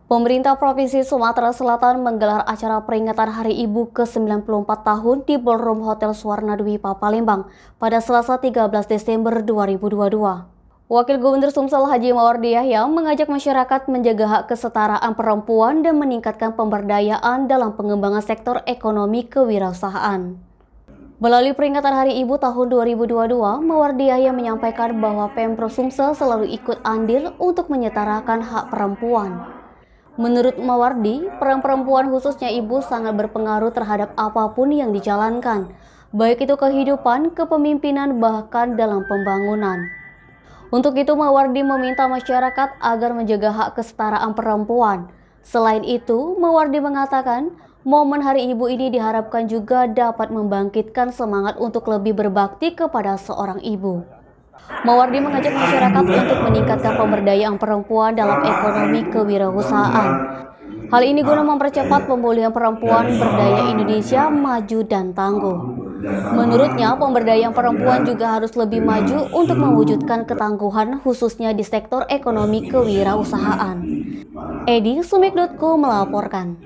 Pemerintah Provinsi Sumatera Selatan menggelar acara peringatan Hari Ibu ke-94 tahun di Ballroom Hotel Suwarna Dwipa Palembang pada Selasa 13 Desember 2022. Wakil Gubernur Sumsel Haji Mawardi Yahya mengajak masyarakat menjaga hak kesetaraan perempuan dan meningkatkan pemberdayaan dalam pengembangan sektor ekonomi kewirausahaan. Melalui peringatan Hari Ibu tahun 2022, Mawardi Yahya menyampaikan bahwa Pemprov Sumsel selalu ikut andil untuk menyetarakan hak perempuan. Menurut Mawardi, peran perempuan khususnya ibu sangat berpengaruh terhadap apapun yang dijalankan, baik itu kehidupan, kepemimpinan, bahkan dalam pembangunan. Untuk itu, Mawardi meminta masyarakat agar menjaga hak kesetaraan perempuan. Selain itu, Mawardi mengatakan, momen Hari Ibu ini diharapkan juga dapat membangkitkan semangat untuk lebih berbakti kepada seorang ibu. Mawardi mengajak masyarakat untuk meningkatkan pemberdayaan perempuan dalam ekonomi kewirausahaan. Hal ini guna mempercepat pemulihan perempuan berdaya Indonesia maju dan tangguh. Menurutnya, pemberdayaan perempuan juga harus lebih maju untuk mewujudkan ketangguhan khususnya di sektor ekonomi kewirausahaan. Edi Sumikdotku melaporkan.